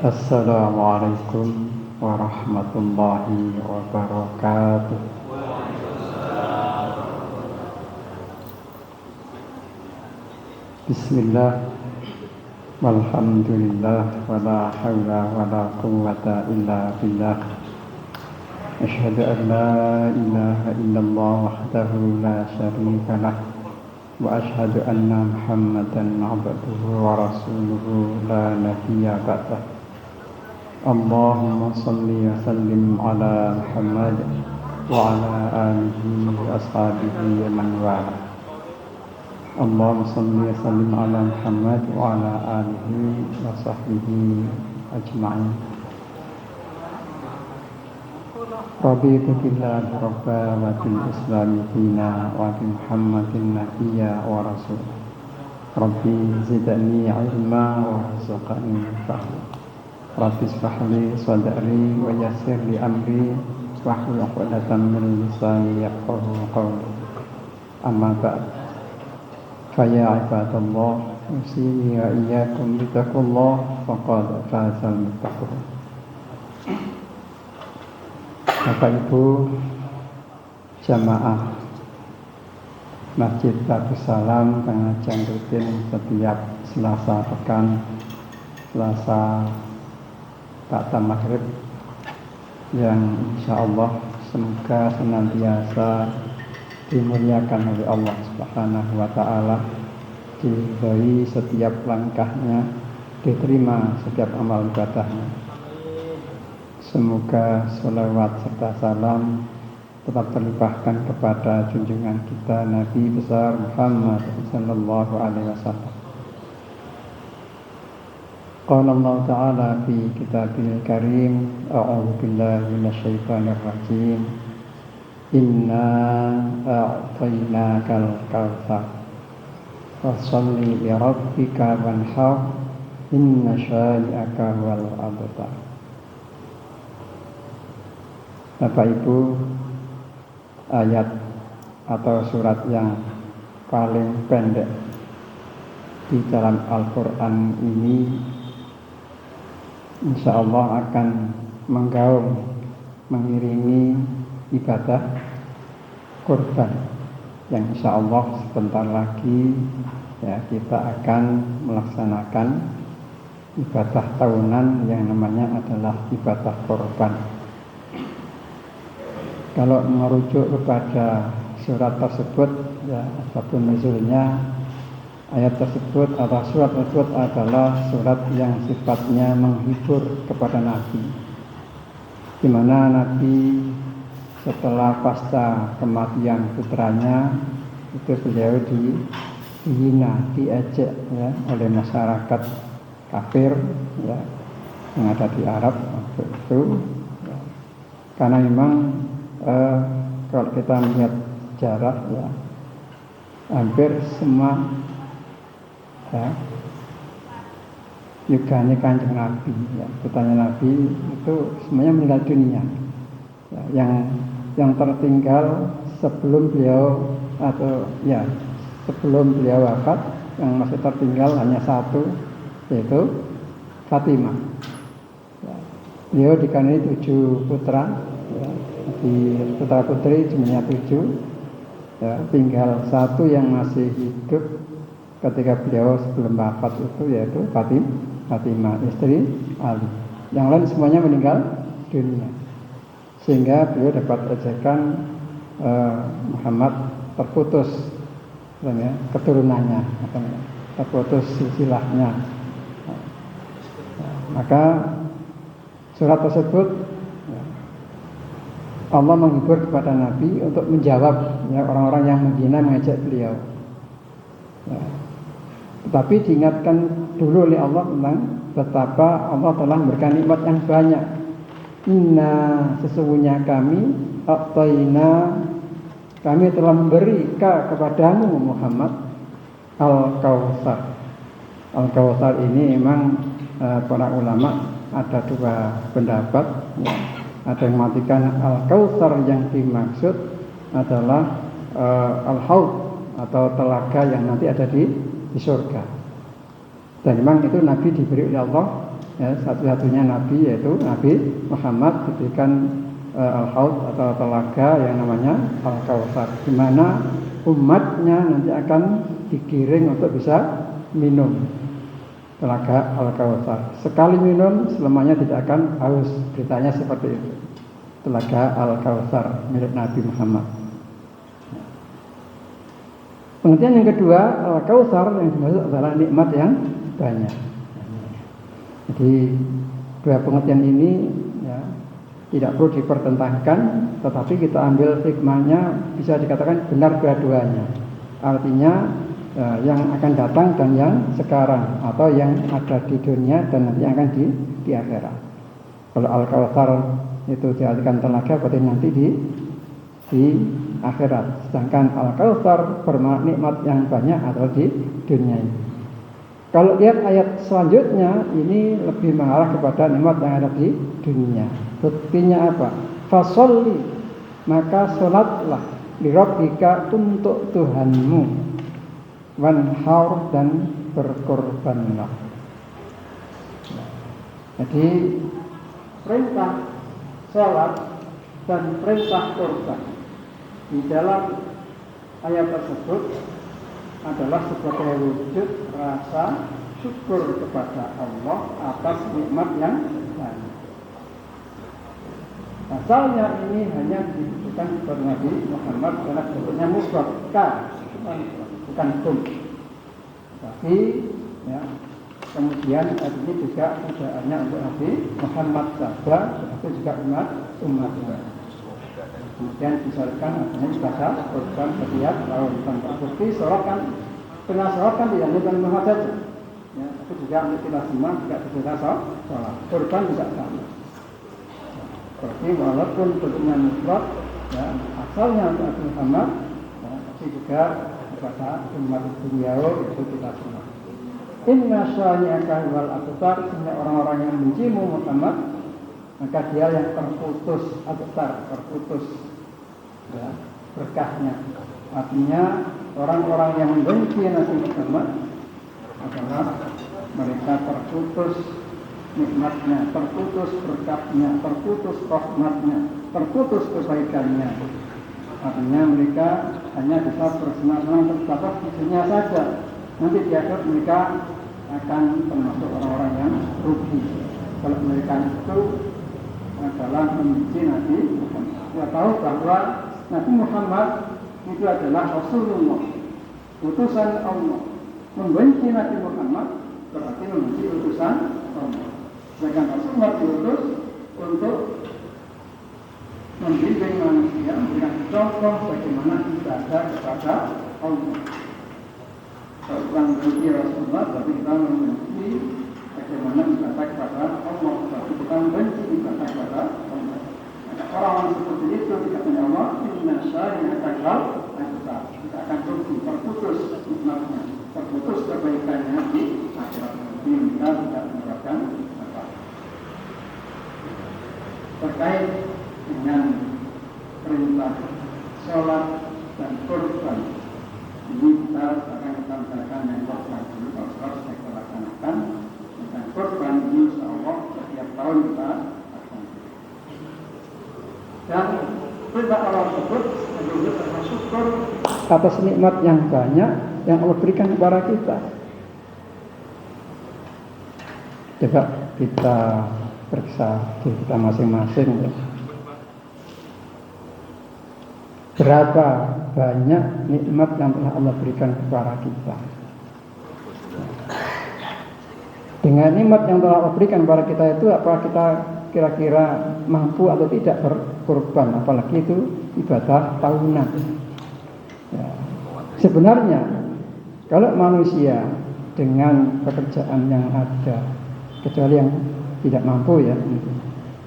Assalamualaikum warahmatullahi wabarakatuh. Bismillah, walhamdulillah, wala hawla wala quwwata illa billah. Asyhadu an la ilaha illallah wahdahu la syarika lah, wa asyhadu anna Muhammadan abduhu wa rasuluhu la nabiyya ba'dah. Allahumma salli wa sallim ala Muhammad wa ala alihi wa ashabihi wa man wala. Allahumma salli wa sallim ala Muhammad wa ala alihi wa sahbihi ajma'in. Raditu billahi rabba wa bil islami dina wa bi Muhammadin nabiyya wa rasul. Rabbi zidni ilma wa rizqani fahma. Rabbi ishrah li sadri wa yassir li amri wahlul 'uqdatam min lisani yafqahu qawli. Amma ba'd. Fa ya ibadallah, usini wa iyyakum bittaqullah faqad fazal muttaqun. Bapak Ibu jamaah Masjid Darussalam pengajian rutin setiap Selasa pekan, Selasa Ba'da Maghrib, yang insyaallah semoga senantiasa dimuliakan oleh Allah Subhanahu wa taala, diridhoi setiap langkahnya, diterima setiap amal ibadahnya. Semoga sholawat serta salam tetap terlimpahkan kepada junjungan kita Nabi besar Muhammad sallallahu alaihi wasallam. Qala Allah Ta'ala fi kitabil karim, a'udzu billahi minasyaitonir rajim. Inna a'tainakal kautsar fasholli li rabbika wanhar inna syani'aka wal abtar. Bapak Ibu, ayat atau surat yang paling pendek di dalam Al-Quran ini insyaallah akan menggaung, mengiringi ibadah kurban yang insyaallah sebentar lagi kita akan melaksanakan ibadah tahunan yang namanya adalah ibadah kurban. Kalau merujuk kepada surat tersebut, asbabun nuzulnya, ayat tersebut atau surat tersebut adalah surat yang sifatnya menghibur kepada Nabi, di mana Nabi setelah pasca kematian putranya itu beliau dihina, diejek oleh masyarakat kafir yang ada di Arab waktu itu, karena memang kalau kita melihat jarak hampir semua yuganya Kanjeng Nabi, putranya Nabi itu semuanya meninggal dunia. Yang tertinggal sebelum beliau sebelum beliau wafat, yang masih tertinggal hanya satu, yaitu Fatimah. Beliau dikaruniai 7 putra, di putra putri jumlahnya 7, tinggal satu yang masih hidup ketika beliau sebelum wafat itu, yaitu Fatimah istri Ali. Yang lain semuanya meninggal dunia, sehingga beliau dapat ejekan Muhammad terputus keturunannya, terputus silsilahnya. Maka surat tersebut Allah menghibur kepada Nabi untuk menjawab orang-orang yang menghina, mengejek beliau. Tetapi diingatkan dulu oleh Allah tentang betapa Allah telah memberikan nikmat yang banyak. Inna, sesungguhnya kami telah memberi kepadamu Muhammad Al-Kautsar. Al-Kautsar ini memang para ulama ada 2 pendapat. Ada yang mengatakan Al-Kautsar yang dimaksud adalah Al-Haud atau telaga yang nanti ada di surga. Dan memang itu Nabi diberi oleh Allah ya, satu-satunya nabi yaitu Nabi Muhammad diberikan al-haud atau telaga yang namanya Al-Kautsar, di mana umatnya nanti akan digiring untuk bisa minum telaga Al-Kautsar. Sekali minum selamanya tidak akan haus, beritanya seperti itu. Telaga Al-Kautsar milik Nabi Muhammad. Pengertian yang kedua, Al-Kautsar yang dimaksud adalah nikmat yang banyak. Jadi dua pengertian ini ya, tidak perlu dipertentangkan, tetapi kita ambil hikmahnya, bisa dikatakan benar dua-duanya. Artinya yang akan datang dan yang sekarang, atau yang ada di dunia dan nanti akan di akhirat. Kalau Al-Kautsar itu diartikan telaga, berarti nanti di akhirat. Sedangkan Al-Kautsar bermakna nikmat yang banyak atau di dunia ini. Kalau lihat ayat selanjutnya, ini lebih mengarah kepada nikmat yang ada di dunia. Buktinya apa? Fasolli, maka sholatlah lirabbika untuk Tuhanmu, wanhar, dan berkorbanlah. Jadi perintah sholat dan perintah korban di dalam ayat tersebut adalah sebagai wujud rasa syukur kepada Allah atas nikmat yang banyak. Asalnya ini hanya ditujukan kepada Nabi Muhammad karena bentuknya mufrad, bukan kum. Tapi ya, kemudian ini juga tidak hanya untuk Nabi Muhammad saja, tetapi juga umatnya. Kemudian disyaratkan adanya ibadah korban setiap tahun. Dan terbukti sholat kan, pernah sholat kan tidak hanya Muhammad saja, ya, tapi juga untuk kita semua juga bisa sholat. Korban juga sama. Berarti walaupun bentuknya mufrad, ya, asalnya untuk Nabi Muhammad, ya, tapi juga kepada umat beliau itu kita semua. Inna syani'aka wal abtar, sehingga orang-orang yang bencimu Muhammad, maka dia yang terputus, abtar, terputus ya, berkahnya. Artinya orang-orang yang membenci Nabi Muhammad adalah mereka terputus nikmatnya, terputus berkahnya, terputus rahmatnya, terputus kebaikannya. Artinya mereka hanya bisa bersenang-senang terbatas di dunia saja. Nanti di akhir mereka akan termasuk orang-orang yang rugi. Kalau mereka itu adalah membenci Nabi Muhammad. Kita tahu bahwa Nabi Muhammad itu adalah Rasulullah, utusan Allah. Membenci Nabi Muhammad berarti membenci utusan Allah. Sedangkan Rasulullah diutus untuk membimbing manusia, memberikan contoh bagaimana ibadah kepada Allah. Kalau kita membenci Rasulullah, berarti kita membenci bagaimana ibadah kepada Allah. Berarti kita membenci ibadah kepada Allah. Orang-orang seperti itu dikatakan Allah, inna syari'aka wal abtar, kita akan rugi, terputus nikmatnya, terputus kebaikannya di akhirat. Kita tidak mendapatkan apa. Terkait dengan perintah sholat dan korban, ini kita akan tambahkan yang korban dulu. Kalau sholat sudah kita laksanakan, dan korban ini insya Allah setiap tahun kita akan. Dan perintah Allah tersebut menjadi termasuk atas nikmat yang banyak yang Allah berikan kepada kita. Coba kita periksa diri kita masing-masing ya. Berapa banyak nikmat yang telah Allah berikan kepada kita. Dengan nikmat yang telah Allah berikan kepada kita itu, apa kita kira-kira mampu atau tidak berkorban, apalagi itu ibadah tahunan ya. Sebenarnya kalau manusia dengan pekerjaan yang ada, kecuali yang tidak mampu ya,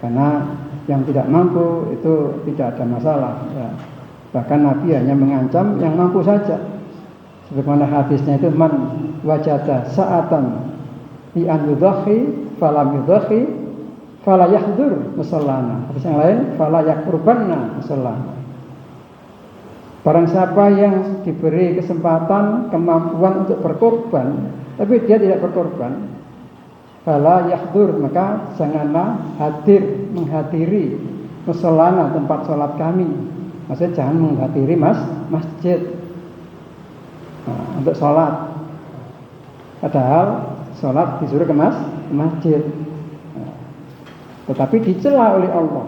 karena yang tidak mampu itu tidak ada masalah ya. Bahkan Nabi hanya mengancam yang mampu saja, sebagaimana hadisnya itu, man wajada sa'atan bi an yudhi falam yudhi fala yahdur musallana. Hadis yang lain, fala yaqurbanna musallana. Barang siapa yang diberi kesempatan, kemampuan untuk berkorban, tapi dia tidak berkorban, fala yahdur, maka janganlah menghadiri musholana, tempat sholat kami. Maksudnya jangan menghadiri masjid untuk sholat. Padahal sholat disuruh ke masjid. Tetapi dicela oleh Allah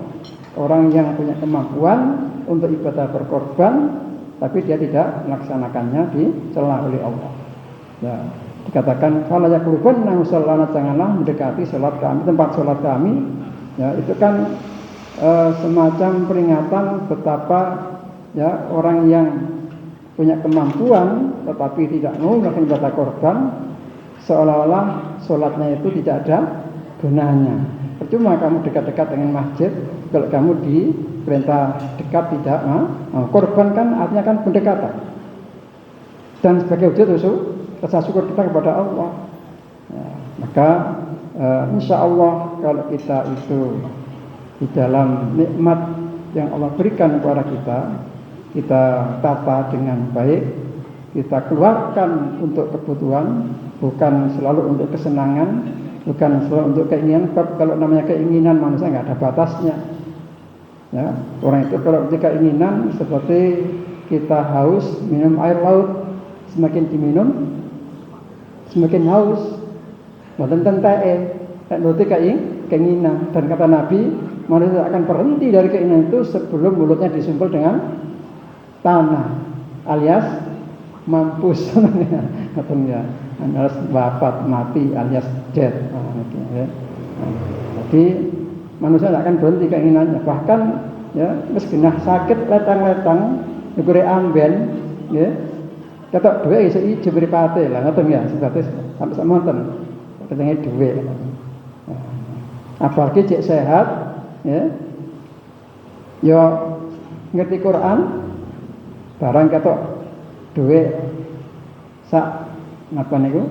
orang yang punya kemampuan untuk ibadah berkorban, tapi dia tidak melaksanakannya, dicela oleh Allah. Ya, dikatakan kalau ya kurban musholana, janganlah mendekati sholat kami, tempat sholat kami. Ya, itu kan semacam peringatan betapa ya orang yang punya kemampuan tetapi tidak mau melakukan ibadah korban, seolah-olah sholatnya itu tidak ada gunanya. Percuma kamu dekat-dekat dengan masjid kalau kamu diperintah dekat tidak. Korban kan artinya kan pendekatan. Dan sebagai wujud rasa syukur kita kepada Allah. Ya, maka insya Allah kalau kita itu di dalam nikmat yang Allah berikan kepada kita tata dengan baik, kita keluarkan untuk kebutuhan, bukan selalu untuk kesenangan, bukan selalu untuk keinginan. Kalau namanya keinginan manusia nggak ada batasnya. Ya, orang itu kalau punya keinginan seperti kita haus minum air laut, semakin diminum semakin haus. Tentang keinginan, dan kata Nabi, manusia akan berhenti dari keinginan itu sebelum mulutnya disumpul dengan tanah, alias mampus, alias wafat, mati, alias dead. Jadi manusia tidak akan berhenti keinginannya, bahkan ya meskipun sakit letang-letang, nyukuri amben, ya kata dua iso ijo mripate lah, ngoten ya, sebatas sampai samonten ketenge duwe. Apalagi cek sehat, ya, yo ngerti Quran, barang kata duwe sak napa niku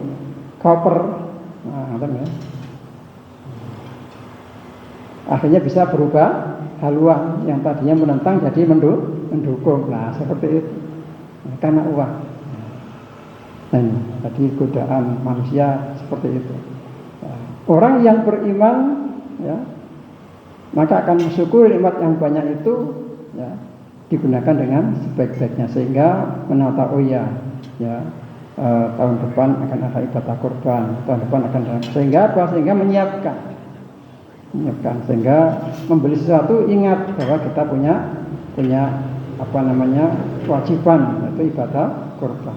koper, ngoten ya. Akhirnya bisa berubah haluan yang tadinya menentang jadi mendukung. Nah, seperti itu. Karena uang. Dan tadi godaan manusia seperti itu. Orang yang beriman, ya, maka akan bersyukur nikmat yang banyak itu, ya, digunakan dengan sebaik-baiknya sehingga menata tahun depan akan ada ibadah kurban, tahun depan akan ada, sehingga apa? Sehingga menyiapkan sehingga membeli sesuatu ingat bahwa kita punya kewajiban, yaitu ibadah kurban.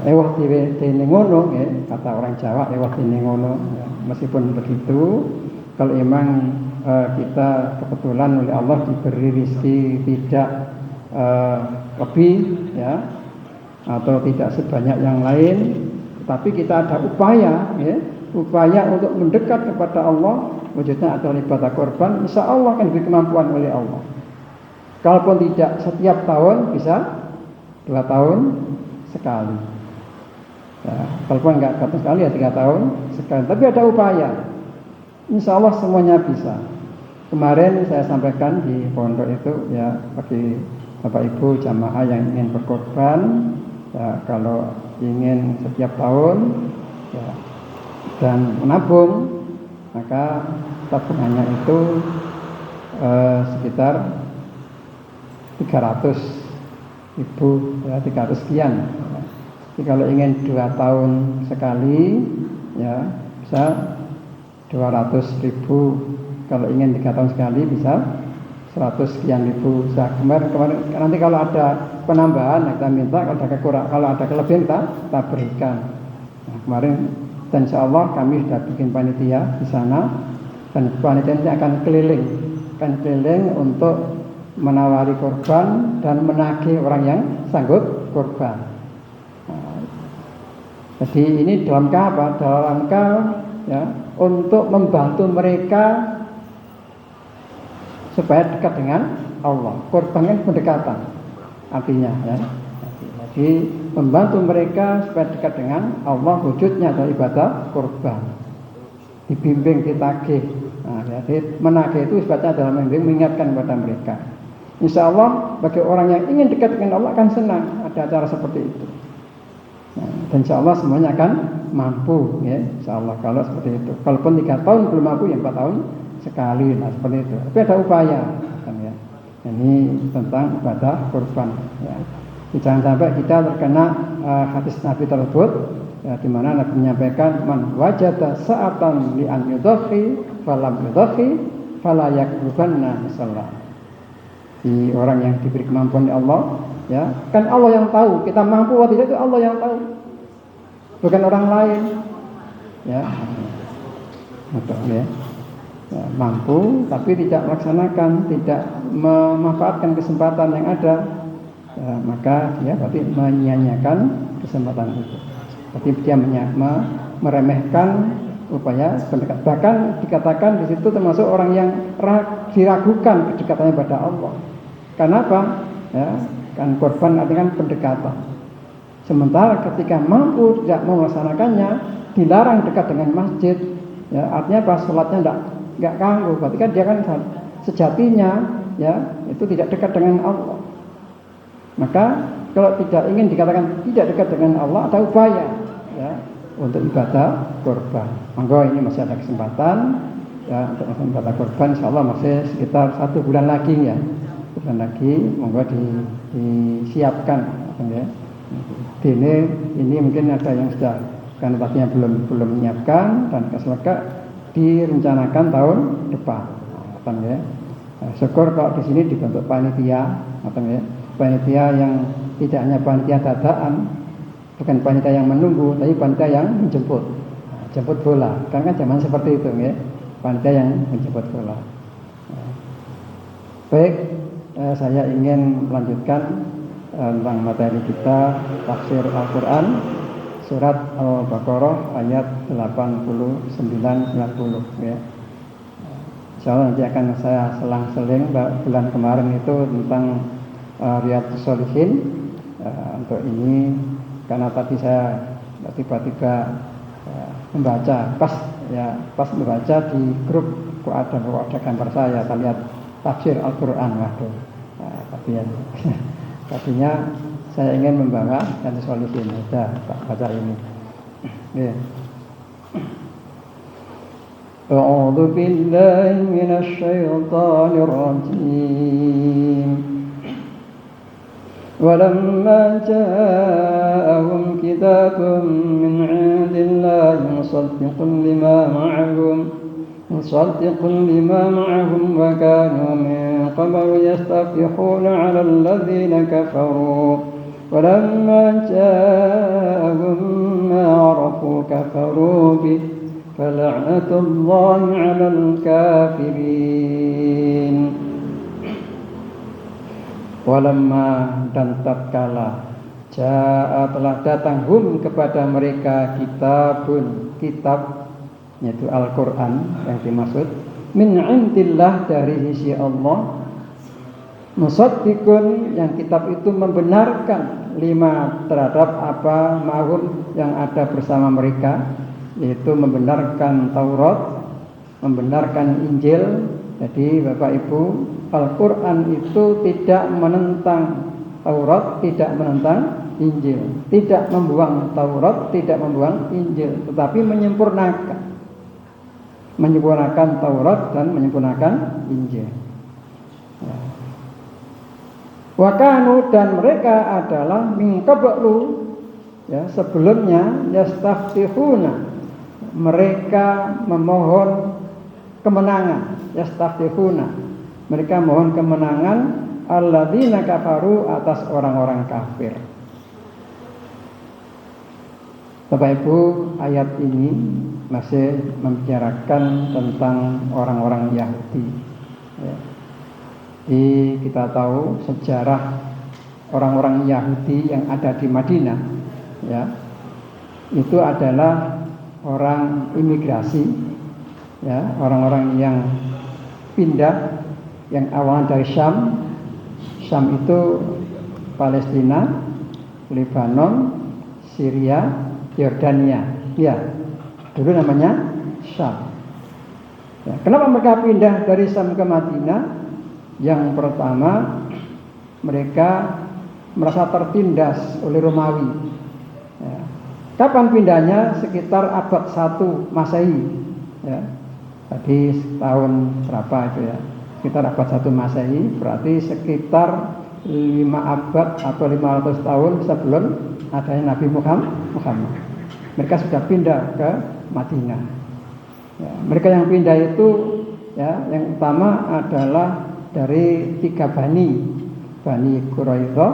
Ewah dene ngono, kata orang Jawa, ewah dene ngono. Meskipun begitu, kalau memang kita kebetulan oleh Allah diberi rezeki tidak lebih, ya, atau tidak sebanyak yang lain, tapi kita ada upaya untuk mendekat kepada Allah, wujudnya adalah ibadah korban, insya Allah akan diberi kemampuan oleh Allah. Kalaupun tidak setiap tahun, bisa 2 tahun sekali. Ya, kalaupun enggak sekali ya 3 tahun sekali. Tapi ada upaya. Insya Allah semuanya bisa. Kemarin saya sampaikan di pondok itu, ya, bagi Bapak Ibu jamaah yang ingin berkorban, ya, kalau ingin setiap tahun, ya, dan menabung, maka tabungannya itu sekitar 300.000, ya, 300 sekian. Jadi kalau ingin 2 tahun sekali, ya, bisa 200.000. Kalau ingin 3 tahun sekali bisa 100 sekian ribu. Kemarin nanti kalau ada penambahan kita minta, kalau ada kelebihan kita berikan. Nah, kemarin dan insya Allah kami sudah bikin panitia di sana, dan panitia ini akan keliling untuk menawari korban dan menagih orang yang sanggup korban. Nah, jadi ini dalam rangka ya, untuk membantu mereka supaya dekat dengan Allah. Korban kan pendekatan artinya, ya. Jadi membantu mereka supaya dekat dengan Allah, wujudnya adalah ibadah korban. Dibimbing, ditagih. Nah, jadi menagih itu sebabnya adalah membimbing, mengingatkan kepada mereka. Insya Allah bagi orang yang ingin dekat dengan Allah akan senang ada acara seperti itu. Nah, Dan insya Allah semuanya akan mampu, ya, insya Allah kalau seperti itu. Kalaupun 3 tahun belum mampu, ya 4 tahun sekali, nah seperti itu. Tapi ada upaya, kan, ya. Ini tentang ibadah kurban. Ya. Jangan sampai kita terkena hadis Nabi tersebut, ya, di mana Nabi menyampaikan, man wajada sa'atan li an yudhi falam yudhi fala yakrubanna misallah. Di orang yang diberi kemampuan oleh Allah, ya, kan Allah yang tahu kita mampu atau tidak, itu Allah yang tahu, bukan orang lain, ya. Betul, ya. Ya, mampu tapi tidak melaksanakan, tidak memanfaatkan kesempatan yang ada, ya, maka dia berarti menyia-nyiakan kesempatan itu. Berarti dia meremehkan upaya pendekat. Bahkan dikatakan di situ termasuk orang yang diragukan kedekatannya pada Allah. Karena apa? Ya, kan korban artinya kan pendekatan. Sementara ketika mampu tidak mau melaksanakannya, dilarang dekat dengan masjid, ya, artinya apa? Sholatnya nggak ganggu. Berarti kan dia kan sejatinya, ya, itu tidak dekat dengan Allah. Maka kalau tidak ingin dikatakan tidak dekat dengan Allah, ada upaya, ya, untuk ibadah kurban. Monggo ini masih ada kesempatan, ya, untuk ibadah kurban. Insya Allah masih sekitar 1 bulan lagi, ya, bulan lagi. Monggo disiapkan, ya. Ini mungkin ada yang sudah, karena tadinya belum menyiapkan, dan keselaka direncanakan tahun depan, ya. Syukur kalau di sini dibentuk panitia, ya. Panitia yang tidak hanya panitia dadakan, bukan panitia yang menunggu, tapi panitia yang menjemput, jemput bola. Karena kan zaman seperti itu, ya, panitia yang menjemput bola. Baik, saya ingin melanjutkan tentang materi kita, tafsir Al-Quran, surat Al-Baqarah ayat 89-90, ya. Insyaallah nanti akan saya selang-seling. Bulan kemarin itu tentang Riyadhus Shalihin. Untuk ini karena tadi saya tiba-tiba membaca pas membaca di grup kok ada gambar saya lihat tafsir Al-Quran, waduh. Tapi ya tadinya saya ingin membawa Riyadhus Shalihin, sudah tak baca ini. Ya. A'udzu billahi minasy syaithanir rajim. Walamma ja'ahum kitabun min 'indillahi musaddiqun lima ma'ahum wa kanu min qablu yastafihuna 'ala alladhina kafaru. Walamma ja'ahum ma 'arafu kafaru bihi fala'natullahi 'alal kafirin. Walamma, dan tatkala ja'a telah datang hum kepada mereka kitab, yaitu Al-Quran yang dimaksud, min 'indillah, dari sisi Allah, musaddiqun, yang kitab itu membenarkan, lima, terhadap apa, ma'hum, yang ada bersama mereka, yaitu membenarkan Taurat, membenarkan Injil. Jadi Bapak Ibu, Al-Quran itu tidak menentang Taurat, tidak menentang Injil, tidak membuang Taurat, tidak membuang Injil, tetapi menyempurnakan Taurat dan menyempurnakan Injil. Wa kanu, dan mereka adalah min qablu, ya, sebelumnya, yastaftihuna, mereka memohon kemenangan, yastaftihuna, mereka mohon kemenangan, alladzina kafaru, atas orang-orang kafir. Bapak Ibu, ayat ini masih membicarakan tentang orang-orang Yahudi, ya. Jadi kita tahu sejarah orang-orang Yahudi yang ada di Madinah, ya, itu adalah orang imigrasi, ya, orang-orang yang pindah, yang awalnya dari Syam itu Palestina, Lebanon, Syria, Yordania, ya, dulu namanya Syam. Ya, kenapa mereka pindah dari Syam ke Madinah? Yang pertama, mereka merasa tertindas oleh Romawi, ya. Kapan pindahnya? Sekitar abad 1 Masehi. Ya. Tadi tahun berapa itu ya? Sekitar abad 1 Masehi, berarti sekitar 5 abad atau 500 tahun sebelum adanya Nabi Muhammad. Mereka sudah pindah ke Madinah. Ya, mereka yang pindah itu ya, yang utama adalah dari 3 Bani Quraidah,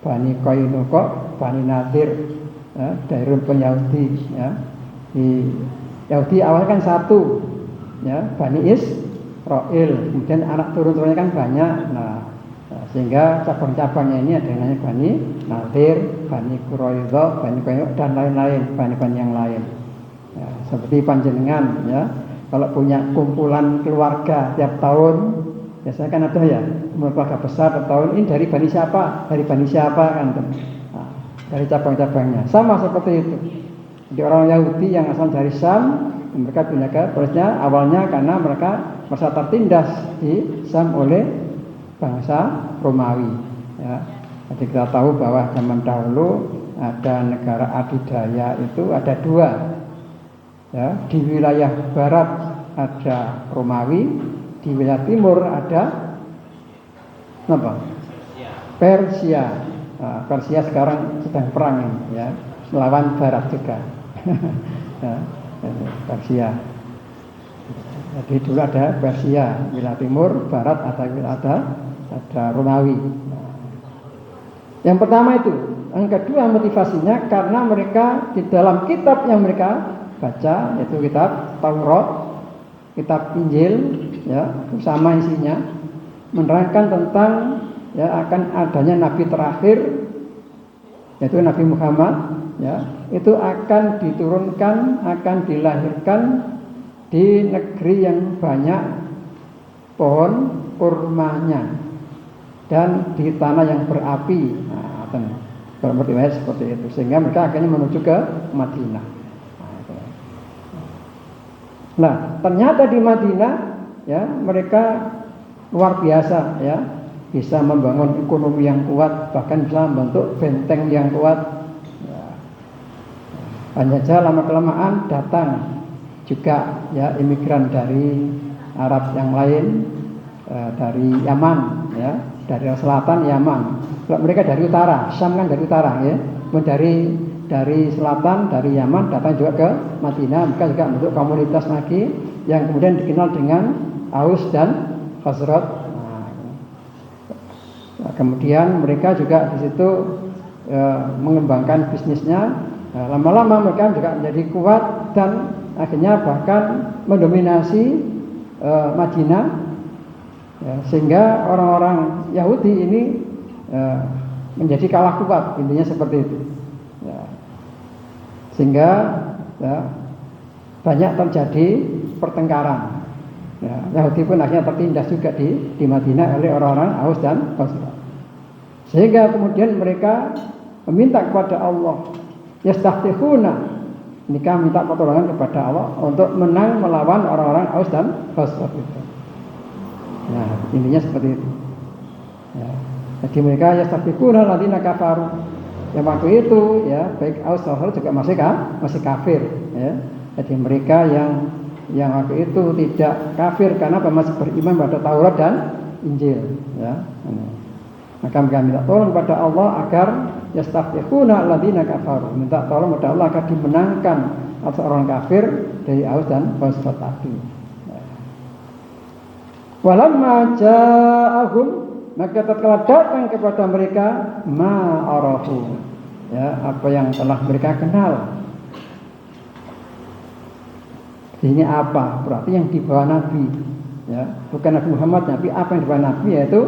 Bani Qainuqa, Bani Nadir, ya, dari rumpun Yahudi. Ya. Di Yahudi awalnya kan 1, ya, Bani Israil, kemudian anak turun-turunnya kan banyak. Sehingga cabang-cabangnya ini ada yang namanya Bani Nadir, Bani Quraidah, Bani Qainuqa, dan lain-lain, bani-bani yang lain. Ya, seperti panjenengan, ya, kalau punya kumpulan keluarga tiap tahun, biasanya kan ada ya, keluarga besar tahun ini dari Bani siapa, kan, nah, dari cabang-cabangnya, sama seperti itu. Jadi orang Yahudi yang asal dari Syam, mereka pindah ke Palestina awalnya karena mereka merasa tertindas di Syam oleh bangsa Romawi. Ya. Jadi kita tahu bahwa zaman dahulu ada negara adidaya itu ada 2. Ya. Di wilayah barat ada Romawi, di wilayah timur ada apa? Persia. Nah, Persia sekarang sedang perang ini, ya, melawan barat juga. Ya, Persia. Jadi dulu ada Persia, wilayah timur, barat ada Romawi. Yang pertama itu. Yang kedua motivasinya karena mereka di dalam kitab yang mereka baca, yaitu kitab Taurat, kitab Injil, ya, sama isinya menerangkan tentang ya akan adanya nabi terakhir, yaitu Nabi Muhammad, ya, itu akan diturunkan, akan dilahirkan di negeri yang banyak pohon kurmanya dan di tanah yang berapi. Nah, berarti seperti itu, sehingga mereka akhirnya menuju ke Madinah. Nah, ternyata di Madinah, ya, mereka luar biasa, ya, bisa membangun ekonomi yang kuat, bahkan bisa membentuk benteng yang kuat. Ya. Hanya saja lama-kelamaan datang juga ya imigran dari Arab yang lain, dari Yaman, ya, dari selatan Yaman. Kalau mereka dari utara, Syam kan dari utara, ya. Dari selatan, dari Yaman datang juga ke Madinah. Mereka juga bentuk komunitas lagi yang kemudian dikenal dengan Aus dan Khazraj. Nah, kemudian mereka juga di situ mengembangkan bisnisnya. Lama-lama mereka juga menjadi kuat dan akhirnya bahkan mendominasi Madinah, ya, sehingga orang-orang Yahudi ini menjadi kalah kuat, intinya seperti itu, ya. Sehingga ya, banyak terjadi pertengkaran, ya. Yahudi pun akhirnya tertindas juga di Madinah oleh orang-orang Aus dan Khazraj, sehingga kemudian mereka meminta kepada Allah, yastaftihuna, nikah minta pertolongan kepada Allah untuk menang melawan orang-orang Aus dan Khazraj itu. Nah, intinya seperti itu. Ya. Jadi mereka yastaftihuna alladziina kafaru. Yang waktu itu, ya, baik Aus dan Khazraj juga masih kafir. Ya. Jadi mereka yang waktu itu tidak kafir karena masih beriman pada Taurat dan Injil. Ya. Maka mereka minta tolong kepada Allah agar yastaftihuna alladziina kafaru, minta tolong kepada Allah agar dimenangkan atas orang kafir dari Aus dan Khazraj tadi. Walamma ja'ahum, maka tatkala datang kepada mereka ma'arafu, ya, apa yang telah mereka kenal. Ini apa? Berarti yang dibawa Nabi, ya, bukan Nabi Muhammad, tapi apa yang dibawa Nabi yaitu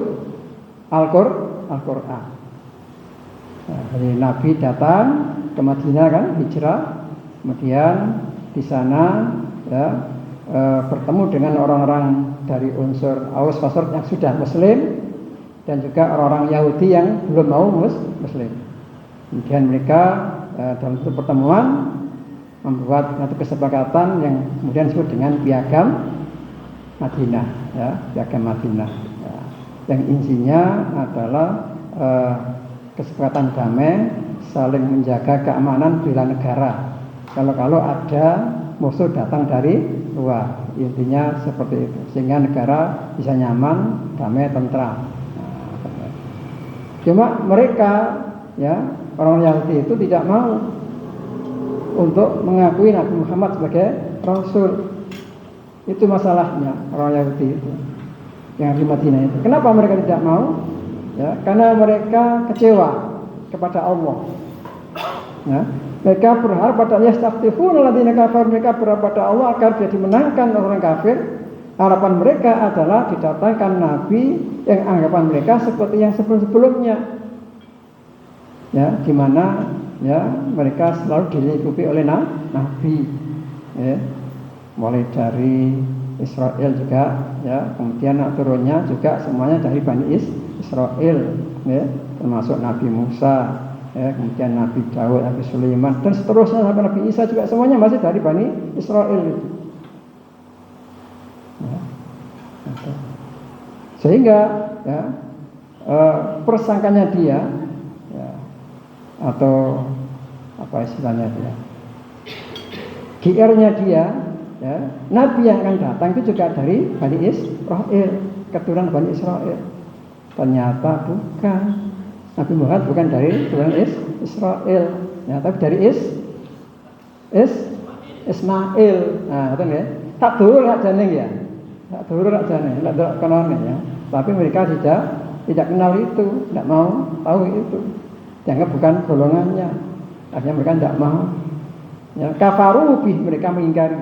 Al-Quran. Nah, jadi Nabi datang ke Madinah kan, hijrah, kemudian di sana, ya, bertemu dengan orang-orang dari unsur Aus Khazraj yang sudah Muslim dan juga orang-orang Yahudi yang belum mau Muslim. Kemudian mereka dalam satu pertemuan membuat satu kesepakatan yang kemudian disebut dengan Piagam Madinah, ya, Piagam Madinah. Ya, yang intinya adalah kesepakatan damai saling menjaga keamanan bela negara. Kalau ada musuh datang dari luar, intinya seperti itu, sehingga negara bisa nyaman, damai, tentram. Cuma mereka, ya, orang Yahudi itu tidak mau untuk mengakui Nabi Muhammad sebagai Rasul. Itu masalahnya orang Yahudi itu yang di Madinah itu. Kenapa mereka tidak mau? Ya, karena mereka kecewa kepada Allah. Ya, mereka berharap pada yastaghfirun alladziina kafaru, mereka berharap pada Allah agar dia dimenangkan orang kafir. Harapan mereka adalah didatangkan nabi yang anggapan mereka seperti yang sebelum-sebelumnya. Ya, di mana ya mereka selalu dilingkupi oleh nabi. Ya, mulai dari Israel juga, ya, kemudian turunnya juga semuanya dari Bani Israel, ya, termasuk Nabi Musa, ya, kemudian Nabi Daud, Nabi Sulaiman, dan seterusnya sampai Nabi Isa juga semuanya masih dari Bani Israel. Ya, sehingga ya, persangkanya dia, ya, atau apa istilahnya dia, GR-nya dia, ya, nabi yang akan datang itu juga dari Bani Israel, keturunan Bani Israel. Ternyata bukan, Nabi Muhammad bukan dari keturunan Israel, ya, tapi dari Ismail. Nah, betul ya. Tak dulu hak jeneng ya, tak dulu hak jeneng, tak kenal ya. Tapi mereka tidak kenal itu, tidak mau tahu itu, dianggap bukan golongannya. Akhirnya mereka tidak mau. Ya, kafaru bih, mereka mengingkari,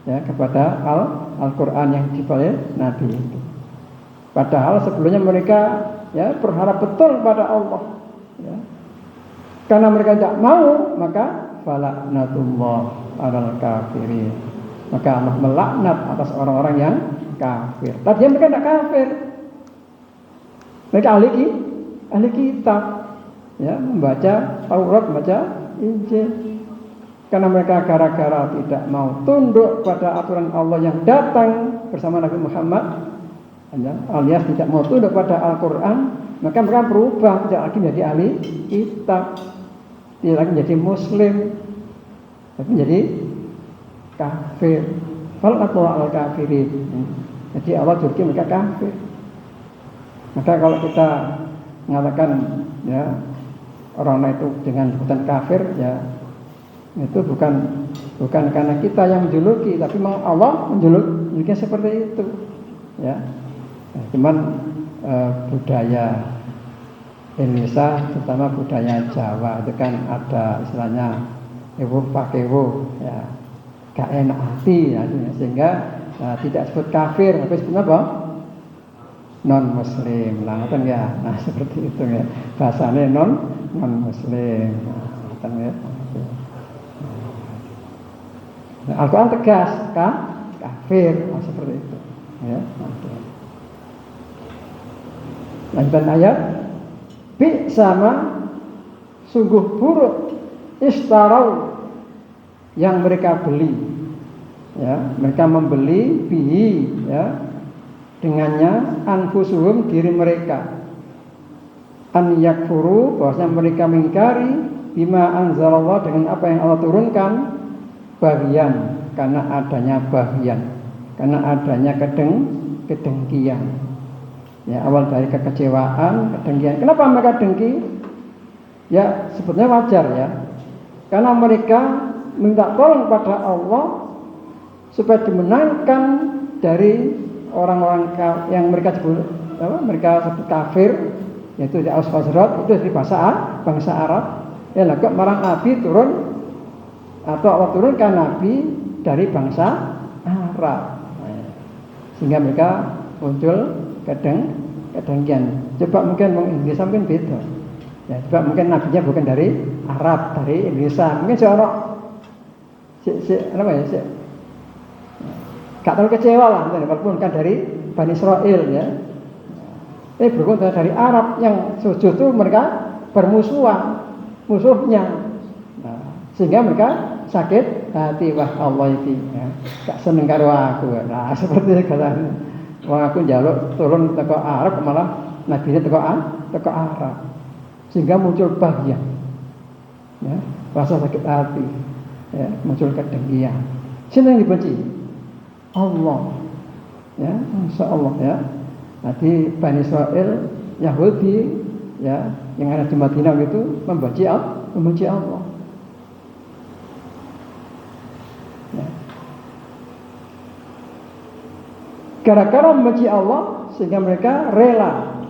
ya, kepada Al-Quran yang dibawa Nabi itu. Padahal sebelumnya mereka, ya, berharap betul pada Allah, ya. Karena mereka tidak mau, maka falaknatullah alal kafirin, maka Allah melaknat atas orang-orang yang kafir. Tadinya mereka tidak kafir, mereka ahli kitab, ya, membaca Taurat, membaca Injil. Karena mereka gara-gara tidak mau tunduk pada aturan Allah yang datang bersama Nabi Muhammad, alias tidak mau tunduk pada Al-Quran, maka mereka berubah, tidak lagi menjadi ahli kitab, tidak lagi menjadi Muslim, tapi menjadi kafir. Falaqatullah al-kafirin. Jadi Allah jurki mereka kafir. Maka kalau kita mengatakan, ya, orang itu dengan sebutan kafir, ya, itu bukan karena kita yang menjuluki, tapi memang Allah menjuluki seperti itu, ya. Cuman budaya Indonesia, terutama budaya Jawa itu kan ada istilahnya ewo pakewo, ya, gak enak hati, ya, sehingga tidak sebut kafir, tapi sebut apa? Non Muslim, lah, kan ya. Nah, seperti itu ya, bahasanya non Muslim, kan ya. Nah, Al-Quran tegas, kafir, seperti itu, ya. Lanjutan ayat, bi sama sungguh buruk istarau yang mereka beli, ya, mereka membeli bihi, ya, dengannya anfusuhum, diri mereka, an yakfuru, bahwasanya mereka mengingkari bima anzalallah, dengan apa yang Allah turunkan, bagian, karena adanya bagian, karena adanya kedengkian, ya, awal dari kekecewaan, kedengkian. Kenapa mereka dengki? Ya, sebetulnya wajar, ya, karena mereka minta tolong pada Allah supaya dimenangkan dari orang-orang yang mereka sebut kafir, yaitu di Aus-Khazraj, itu dari bangsa Arab. Ya, kok marang Nabi turun, atau Allah turunkan Nabi dari bangsa Arab, sehingga mereka muncul kedengkian. Coba mungkin Indonesia mungkin beda, ya, coba mungkin nabinya bukan dari Arab, dari Indonesia, mungkin seorang gak terlalu kecewa lah, walaupun kan dari Bani Israel, ya. Berhubung dari Arab yang justru mereka bermusuhan, musuhnya, sehingga mereka sakit hati, wah Allah ini, ya, gak seneng karo aku. Nah, seperti itu kan. Wah, aku njaluk turun teko Arab, malah nabinya teko Arab, sehingga muncul bagian. ya, rasa sakit hati, ya, muncul kedengkian. Siapa yang dibenci? Allah, ya, Masya Allah, ya. Nanti Bani Israel, Yahudi, ya, yang ada di Madinah itu membenci Allah. Ya. Gara-gara membenci Allah, sehingga mereka rela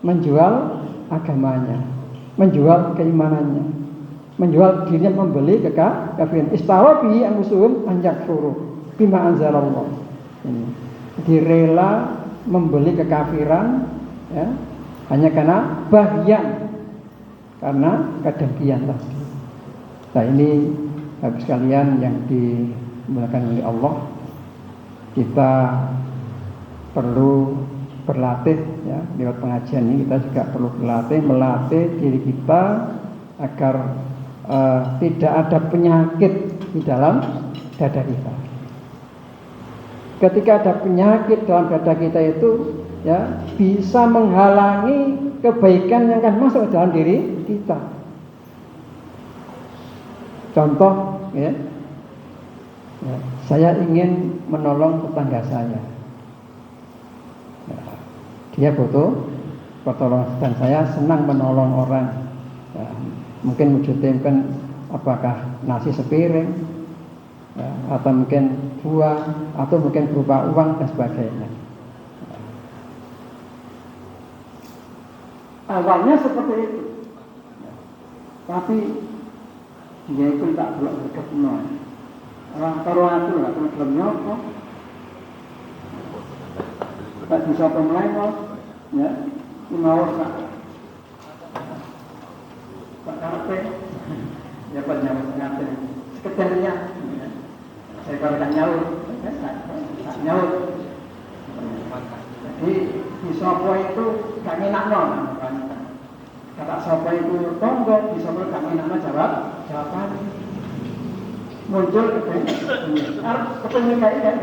menjual agamanya, menjual keimanannya, menjual dirinya, membeli kekafiran. Istawabi anfusuhum an yakfuru bima anzalallah. Jadi rela membeli kekafiran, ya, hanya karena bagian, karena kedengkian tadi. Nah ini habis sekalian yang dimuliakan oleh Allah, kita perlu berlatih, ya, lewat pengajian ini kita juga perlu melatih diri kita agar tidak ada penyakit di dalam dada kita. Ketika ada penyakit dalam dada kita itu, ya, bisa menghalangi kebaikan yang akan masuk dalam diri kita. Contoh, ya, saya ingin menolong tetangga saya. Dia butuh pertolongan dan saya senang menolong orang. Ya, mungkin wujudnya apakah nasi sepiring, ya, atau mungkin buah, atau mungkin berupa uang dan sebagainya. Awalnya seperti itu, tapi dia itu tak belum berkebun. Orang taruhan itu nggak pernah belum nyokok. Tak bisa pemelengok, ya, mau tak kafe, ya pada nyaut, sekedarnya, saya kalau tak nyaut, tak nyaut. Jadi di sopo itu gak enak non, kata sopo itu tonggok, di sopo gak enak jawaban. Muncul ketemu kayak kan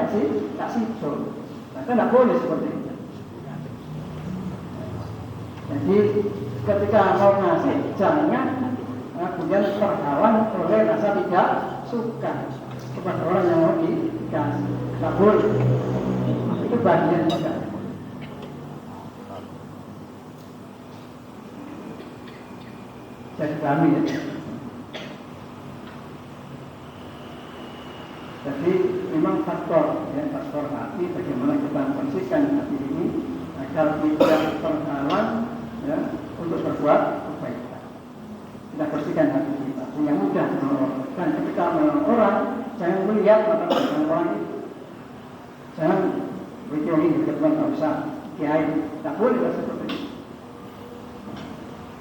kasih so. Kita tidak boleh seperti itu. Jadi ketika mau ngasih, jangan kemudian terhalang oleh rasa tidak suka kepada orang yang mau dikasih. Tidak boleh. Itu bagian juga. Jadi kami, ya. Jadi memang faktor hati, bagaimana kita membersihkan hati ini agar tidak terhalang, ya, untuk berbuat kebaikan. Kita bersihkan hati kita sehingga mudah menolong. Dan ketika menolong orang, jangan melihat mata belakang orang itu. Jangan begitu ini kebetulan tak usah kiai, tak boleh seperti itu.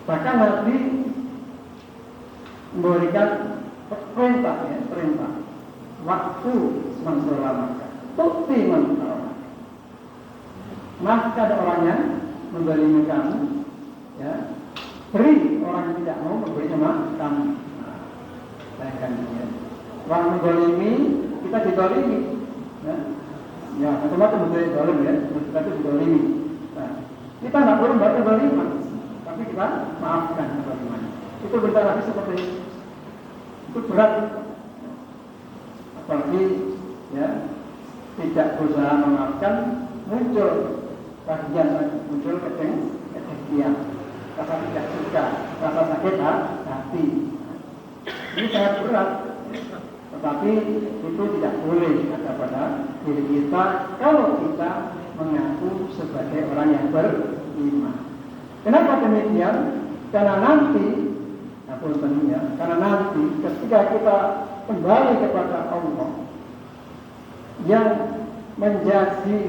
Bahkan Nabi memberikan perintah, ya, perintah. Waktu menselamakan, bukti menselamakan. Maka ada orang yang menzalimi kamu, ya, beri orang yang tidak mau memberi sama kamu. Bayangkan, ya. Orang menzalimi, kita dizalimi, ya, macam-macam menjadi zalim, ya, kita itu dizalimi. Nah, kita tidak boleh membuat kezaliman, tapi kita maafkan kezaliman. Itu berita lagi seperti itu berat. Apalagi, ya, tidak berusaha memaafkan, muncul bagian, muncul kedengkian, rasa tidak suka, rasa sakit hati. Ini sangat berat, tetapi itu tidak boleh ada pada diri kita kalau kita mengaku sebagai orang yang beriman. Kenapa demikian? Karena nanti, karena nanti ketika kita kembali kepada Allah yang menjadi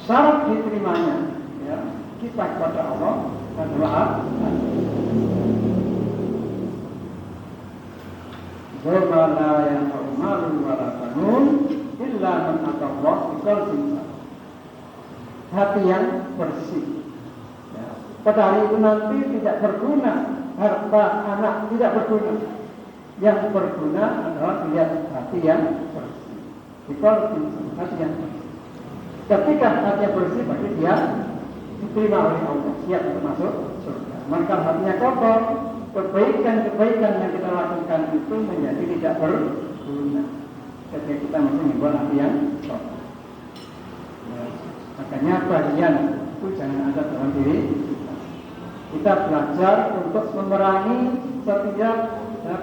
syarat diterimanya, ya, kita kepada Allah adalah Zomala yang malu walakanun illa man atallah biqalbin hati yang bersih. Ya. Pada hari itu nanti tidak berguna harta anak, tidak berguna. Yang berguna adalah lihat hati yang bersih. Biqalbin, hati yang bersih. Ketika hati yang bersih, berarti dia diterima oleh Allah, siap untuk masuk surga. Maka hatinya kotor, kebaikan-kebaikan yang kita lakukan itu menjadi tidak berguna ketika kita masih membuat hati yang kotor. Ya, makanya bagian itu jangan ada dalam diri kita. Kita belajar untuk memerangi setiap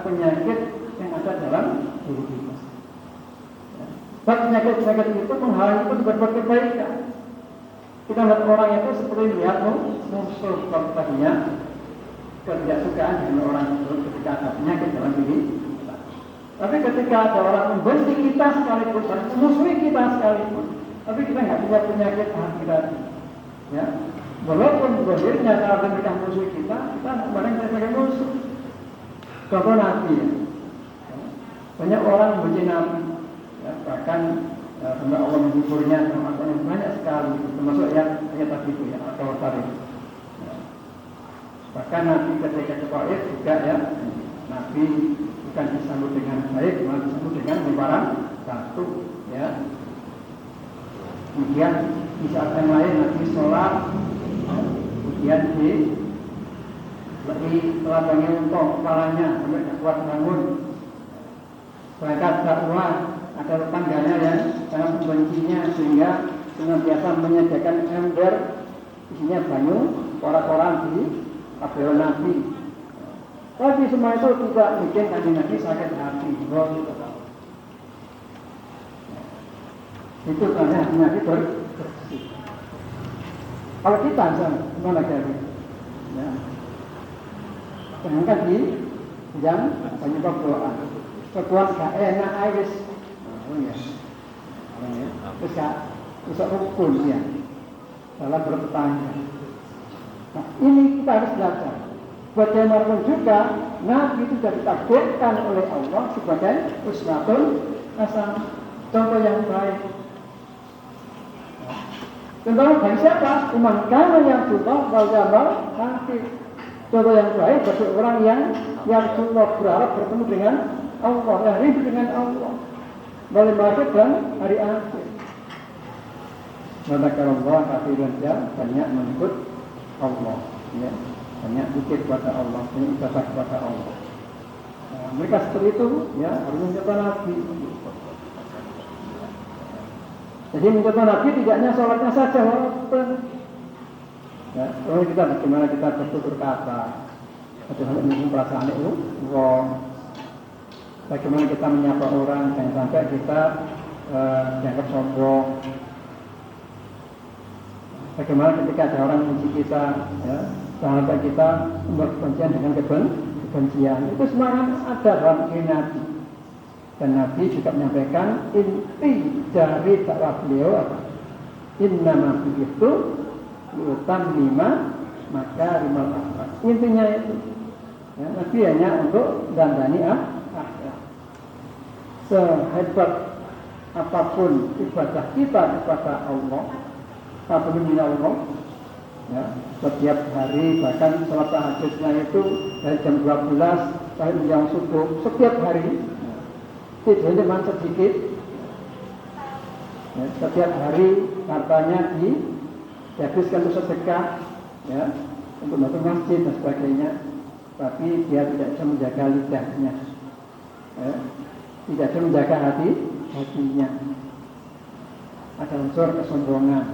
penyakit yang ada dalam diri kita. Sebab penyakit-penyakit itu menghalangi itu berbuat kebaikan. Kita melihat orang itu seperti melihat musuh tadinya ketidaksukaan dengan orang itu ketika ada penyakit dalam diri kita. Tapi ketika ada orang membenci kita sekalipun, memusuhi kita sekalipun, tapi kita nggak punya penyakit hati tadi, ya. Walaupun berdirinya kalau mereka musuh kita kemarin kita sebagai musuh. Contoh Nabi, ya. Banyak orang membenci Nabi, ya. Bahkan sampai Allah menghiburnya sama yang banyak sekali, termasuk ayat tadi itu ya, atau tarik. Ya. Bahkan Nabi ketika ke Taif juga ya, Nabi bukan disambut dengan baik, malah disambut dengan lemparan batu, ya. Kemudian di saat yang lain Nabi sholat, kemudian lagi teladangi untuk kepalanya sampai tak kuat bangun. Berangkat dakwah, ada tetangganya yang sangat membencinya sehingga senantiasa menyediakan ember isinya banyu, korak-koran di kabel Nabi. Tapi semua itu tidak bikin Kanjeng Nabi sakit hati. Itu karena Nabi bersih. Kalau kita gimana kira-kira? Ya. Sedangkan di yang penyebab doa, sebuah gak enak air. Terus gak bisa rukun ya dalam bertetangga. Nah, ini kita harus belajar. Bagaimanapun juga Nabi itu sudah ditakdirkan oleh Allah sebagai uswatun hasanah, contoh yang baik. Contoh bagi siapa? Iman kana yang Allah wal yaumil akhir. Contoh yang baik bagi orang yang Allah berharap bertemu dengan Allah, yang rindu dengan Allah, balik masuk dan hari akhir. Maka Allah kafiran banyak menyebut Allah, ya. Banyak zikir kepada Allah, banyak ibadah kepada Allah. Nah, mereka seperti itu, ya, harus mencoba Nabi. Jadi mencoba Nabi tidak hanya sholatnya saja, walaupun ya, kalau kita bagaimana kita bertutur kata, bagaimana menyusun perasaan itu, bagaimana kita menyapa orang, jangan sampai kita dianggap sombong. Bagaimana ketika ada orang membenci kita, ya, jangan sampai kita membuat kebencian dengan kebencian. Itu semua ada dalam diri Nabi. Dan Nabi juga menyampaikan inti dari dakwah beliau apa? Inna Nabi itu utam 5 maka 5 akhlak. Intinya itu, ya, Nabi hanya untuk dandani akhlak. Sehebat apapun ibadah kita kepada Allah, apapun min Allah, ya, setiap hari bahkan sholat tahajudnya itu dari jam 12 sampai menjelang subuh setiap hari. Tidak cuma sedikit, ya, setiap hari hartanya dihabiskan untuk sedekah, ya, untuk masuk masjid dan sebagainya, tapi dia tidak bisa menjaga lidahnya, ya, tidak bisa menjaga hatinya. Ada unsur kesombongan,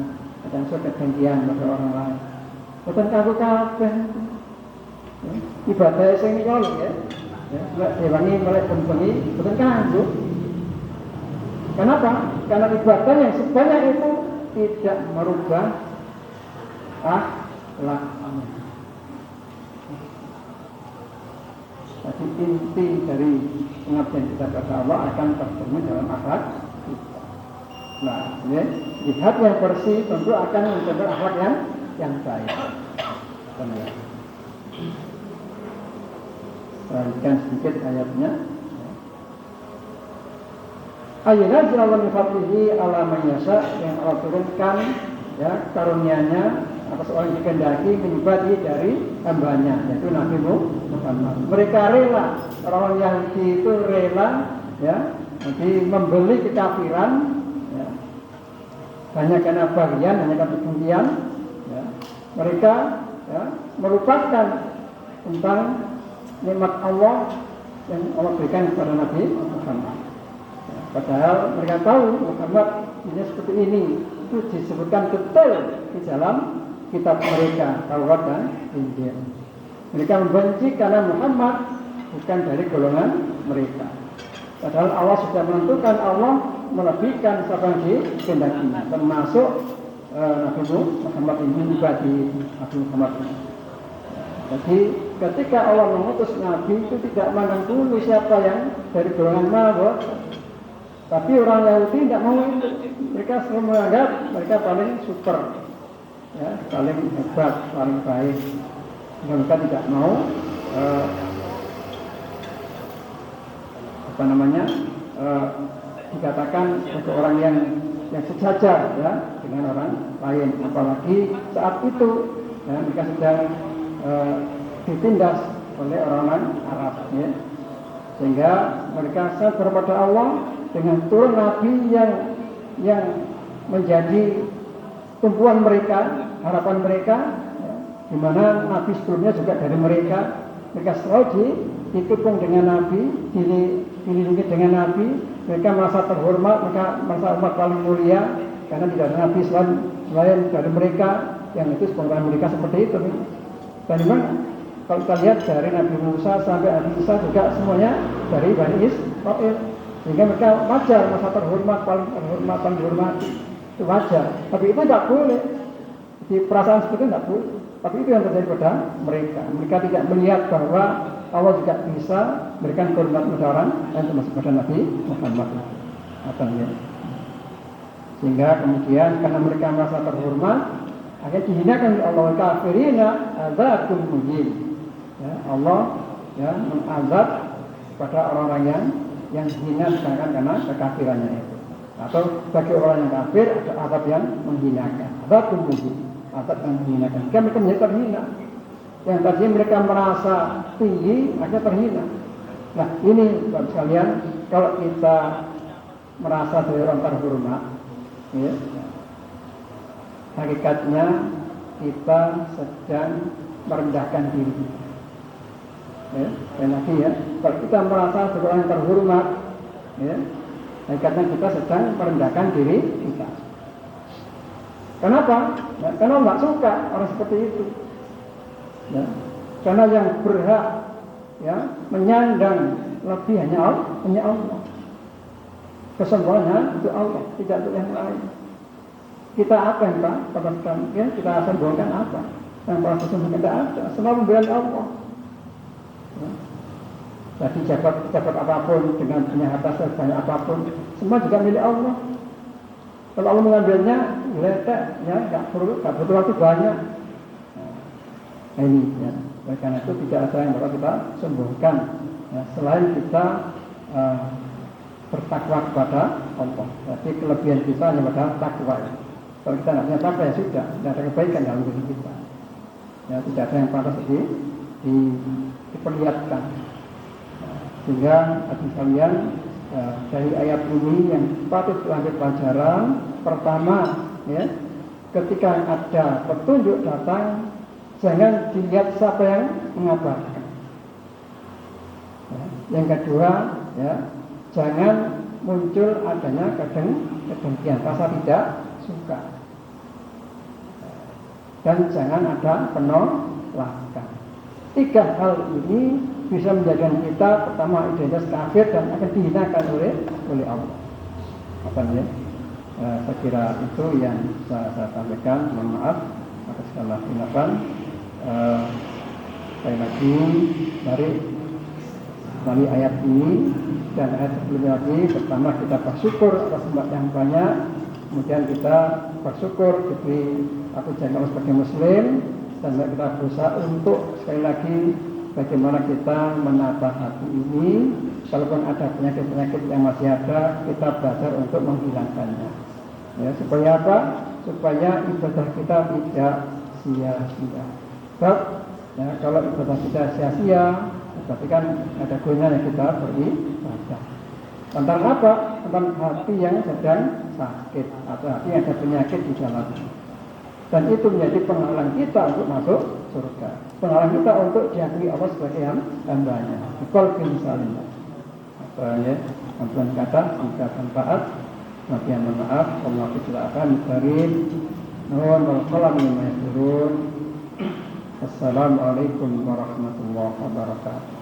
ada unsur kedengkian pada orang lain. Bukan kabeh, ya, ibadah sing nyolong ya. Ya, hewangi melek bengi, bukan kanjuk. Kenapa? Karena ibadah yang sebanyak itu tidak merubah akhlak. Jadi inti dari pengabdian kita kepada Allah akan tercermin dalam akhlak kita. Nah, ya, lihat yang bersih tentu akan menjadi akhlak yang baik. Benar. Perhatikan sedikit ayatnya. Ayat Allah min fadlihi ala man yasha, yang Allah turunkan, ya, karunia-Nya atas orang yang dikehendaki menyibati dari hambanya, yaitu Nabi Muhammad. Mereka rela, orang Yahudi itu rela, ya, jadi membeli kekafiran, ya, hanya karena bagian, hanya karena kebencian, ya. mereka ya, melupakan tentang nikmat Allah yang Allah berikan kepada Nabi Muhammad. Ya, padahal mereka tahu Muhammad ini seperti ini, itu disebutkan detail di dalam kitab mereka, Taurat dan Injil. Mereka membenci karena Muhammad bukan dari golongan mereka. Padahal Allah sudah menentukan, Allah melebihkan siapa yang dikehendakinya, termasuk Nabi Muhammad ini pribadi Nabi Muhammad ini. Jadi ketika Allah mengutus Nabi itu tidak mandang dulu siapa yang dari golongan mana, tapi orang Yahudi tidak mau itu. Mereka selalu menganggap mereka paling super, ya, paling hebat, paling baik. Mereka tidak mau dikatakan sebagai orang yang sejajar ya dengan orang lain, apalagi saat itu ya, mereka sedang ditindas oleh orang Arab ya. Sehingga mereka sadar pada Allah dengan turun Nabi yang menjadi tumpuan mereka, harapan mereka ya, di mana Nabi sebelumnya juga dari mereka selalu dikepung dengan Nabi, dilindungi dengan Nabi. Mereka merasa terhormat, mereka merasa umat paling mulia karena tidak ada Nabi selain dari mereka, yang itu sebenarnya mereka seperti itu. Dan memang kalau kita lihat dari Nabi Musa sampai Nabi Isa juga semuanya dari Bani Israil, sehingga mereka wajar merasa terhormat, paling dihormati, itu wajar. Tapi itu tidak boleh, di perasaan seperti itu tidak boleh. Tapi itu yang terjadi pada mereka. Mereka tidak melihat bahwa Allah juga bisa berikan kehormatan pada orang dan termasuk pada Nabi Muhammad. Sehingga kemudian karena mereka merasa terhormat, akhirnya dihinakan oleh Allah, kafirina azabun muhin. Ya, Allah ya mengazab pada orang-orang yang hina disangkan karena kekafirannya itu. Atau bagi orang yang kafir ada azab yang menghinakan. Azabun muhin, azab yang menghinakan. Jika mereka menjadi terhina, yang tadi mereka merasa tinggi, akhirnya terhina. Nah ini Bapak sekalian, kalau kita merasa dari orang terhormat, ya, hakikatnya kita sedang merendahkan diri. Ya, dan lagi ya, kalau kita merasa sebagai orang yang terhormat, ya, hakikatnya kita sedang merendahkan diri kita. Kenapa? Ya, karena Allah nggak suka orang seperti itu. Ya, karena yang berhak ya menyandang lebih hanya Allah. Kesombongan untuk Allah, tidak untuk yang lain. Kita apa yang Pak? Ya, kita sombongkan apa? Yang para kesombongan tidak ada, semua membela Allah. Ya. Jadi jabat apapun dengan punya harta sebanyak apapun, semua juga milik Allah. Kalau Allah mengambilnya, letak, ya nggak butuh waktu banyak. Nah, ini ya. Oleh karena itu tidak ada yang dapat kita sombongkan. Ya, selain kita bertakwa kepada Allah. Jadi kelebihan kita hanya pada takwa. Kalau kita tidak punya takwa ya sudah, tidak ada kebaikan dalam diri kita. Ya, tidak ada yang pantas diperlihatkan. Sehingga hadirin sekalian, dari ayat ini yang patut diambil pelajaran pertama, ya, ketika ada petunjuk datang, jangan dilihat siapa yang mengabarkan. Ya, yang kedua, ya, jangan muncul adanya kedengkian, rasa tidak suka, dan jangan ada penolakan. Tiga hal ini bisa menjadikan kita pertama identitas kafir dan akan dihinakan oleh Allah. Apa ya? Saya kira itu yang saya sampaikan. Mohon maaf atas segala khilafan. Sekali lagi dari ayat ini dan ayat sebelumnya lagi, pertama kita bersyukur atas nikmat yang banyak, kemudian kita bersyukur diberi aku jangan sebagai muslim, dan kita berusaha untuk sekali lagi bagaimana kita menata hati ini. Kalaupun ada penyakit-penyakit yang masih ada, kita belajar untuk menghilangkannya. Ya, supaya apa? Supaya ibadah kita tidak sia-sia. Sebab ya, kalau ibadah kita sia-sia, berarti kan ada gunanya kita beribadah. Tentang apa? Tentang hati yang sedang sakit atau hati yang ada penyakit di dalamnya. Dan itu menjadi penghalang kita untuk masuk surga. Penghalang kita untuk diakui Allah sebagai hambanya. Qalbin salim. Apa ya? Ampunan kata, jika bermanfaat, maka yang maaf, Allah kecelakaan karim. Nuhun wal qalam mimma yasturun. Assalamualaikum warahmatullahi wabarakatuh.